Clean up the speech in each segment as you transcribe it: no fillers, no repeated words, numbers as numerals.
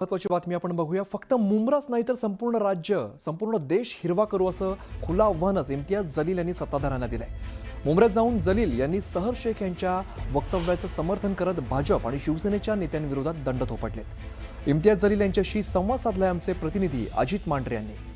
महत्वाची बातमी आपण बघूया। फक्त मुंब्राच नाही तर संपूर्ण राज्य, संपूर्ण देश हिरवा करू असं खुलं आव्हानच इम्तियाज जलील यांनी सत्ताधाऱ्यांना दिलंय। मुंब्र्यात जाऊन जलील यांनी सहर शेख यांच्या वक्तव्याचं समर्थन करत भाजप आणि शिवसेनेच्या नेत्यांविरोधात दंड थोपटलेत। इम्तियाज जलील यांच्याशी संवाद साधलाय आमचे प्रतिनिधी अजित मांढरे यांनी।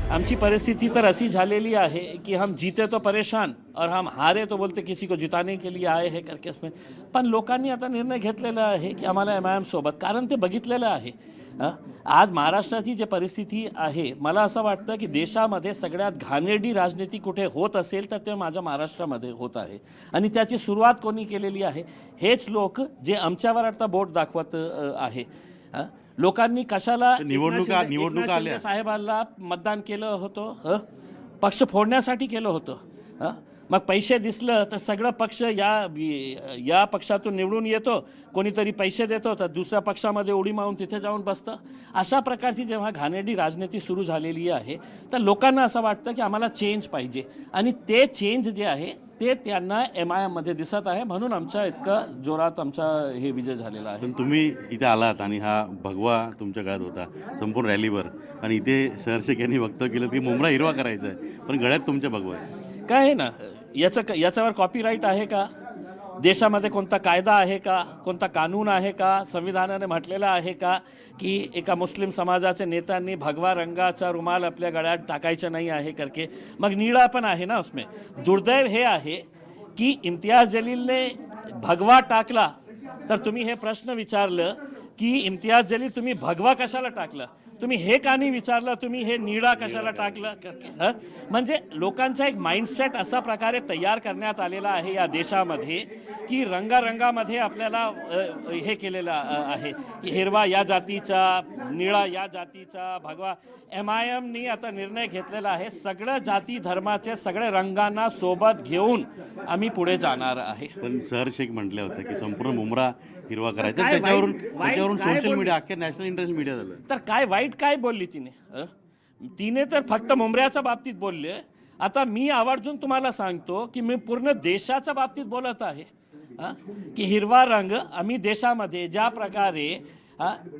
आमची परिस्थिति तर असी झालेली आहे कि हम जीते तो परेशान और हम हारे तो बोलते किसी को जिताने के लिए आए हैं करके इसमें। पण लोकांनी आता निर्णय घेतलेला आहे की आम्हाला एमआयएम सोबत, कारण ते बघितलेलं आहे। आज महाराष्ट्राची जी परिस्थिती आहे, मला असं वाटतं की देशामध्ये सगळ्यात घाणेरडी राजनीती कुठे होत असेल तर ते माझ्या महाराष्ट्रामध्ये होत आहे। आणि त्याची सुरुवात कोणी केलेली आहे? हेच लोक जे आमच्यावर आता बोट दाखवत आहे। लोकांनी कशाला निवडणुका आल्या, साहेबांना मतदान केलं होतं? पक्ष फोडण्यासाठी केलं होतं। मग पैसे दिसलं तर सगळं पक्ष या पक्षातून निवडून येतो, कोणीतरी पैसे देतो तर दुसऱ्या पक्षामध्ये उडी मारून तिथे जाऊन बसतं। अशा प्रकारची जेव्हा घाणेरडी राजनीती सुरू झालेली आहे तर लोकांना असं वाटतं की आम्हाला चेंज पाहिजे, आणि ते चेंज जे आहे ते त्यांना एमआयएम मध्ये दिसत आहे। म्हणून आमच्या इतकं जोरात आमचा हे विजय झालेला आहे। पण तुम्ही इथे आलात आणि हा भगवा तुमच्या गळ्यात होता संपूर्ण रॅलीवर, आणि इथे शहर शेख यांनी वक्तव्य केलं की मुंब्रा हिरवा करायचा आहे, पण गळ्यात तुमच्या भगवा आहे। काय आहे ना, याच्यावर कॉपीराईट आहे का? देशामध्ये कोणता कायदा आहे का? कोणता कानून आहे का? संविधानाने म्हटलेलं आहे का की एका मुस्लिम समाजाच्या नेत्यांनी भगवा रंगाचा रुमाल आपल्या गळ्यात टाकायचा नाही आहे करके? मग निळा पण आहे ना उसमें। दुर्दैव हे आहे की इम्तियाज जलीलने भगवा टाकला तर तुम्ही हे प्रश्न विचारलं की इम्तियाज जलील तुम्ही भगवा कशाला टाकला? तुम्ही हे का नाही विचारलं तुम्ही हे निळा कशाला टाकलं? म्हणजे लोकांचा एक माइंडसेट असा प्रकारे तयार करण्यात आलेला आहे या देशामध्ये की रंगारंगामध्ये आपल्याला हे केलेलं आहे की हिरवा या जातीचा, निळा या जातीचा, भगवा। एमआयएमनी आता निर्णय घेतलेला आहे सगळ्या जाती धर्माचे सगळे रंगांना सोबत घेऊन आम्ही पुढे जाणार आहे। पण शहर शेख म्हटले होते की संपूर्ण मुंब्रा हिरवा करायचा, त्याच्यावरून सोशल मीडिया, अख्ख्या नॅशनल इंटरनॅशनल मीडिया झालं। तर काय वाईट काय बोलली तिने? तिने तर फक्त मुंब्र्याच्या बाबतीत बोलले। आता मी आवर्जून तुम्हाला सांगतो की मी पूर्ण देशाच्या बाबतीत बोलत आहे की हिरवा रंग आम्ही देशामध्ये ज्या प्रकारे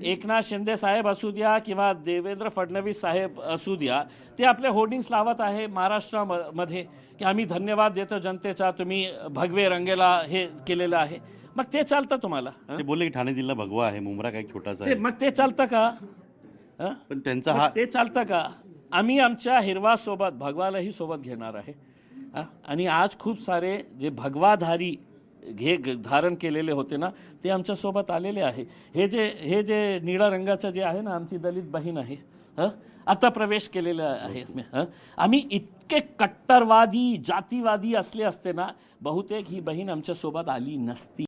एकनाथ शिंदे साहेब असू द्या किंवा देवेंद्र फडणवीस साहेब असू द्या, ते आपले होर्डिंग्स लावत आहे महाराष्ट्रामध्ये की आम्ही धन्यवाद देतो जनतेचा, तुम्ही भगवे रंगेला हे केलेलं आहे। मग ते चालतं तुम्हाला? ते बोलले की ठाणे जिल्हा भगवा आहे, मुंब्रा काही छोटासा आहे। मग ते चालतं का? पण त्यांचा हा ते चालतं का? आम्ही आमच्या हिरवा सोबत भगवालाही सोबत घेणार आहे। आणि आज खूप सारे जे भगवाधारी हे धारण केलेले होते ना, ते आमच्या सोबत आलेले आहे। हे जे निळा रंगाचं जे आहे ना, आमची दलित बहीण आहे, आता प्रवेश केलेला आहे। आम्ही इतके कट्टरवादी जातीवादी असले असते ना, बहुतेक ही बहीण आमच्या सोबत आली नसती।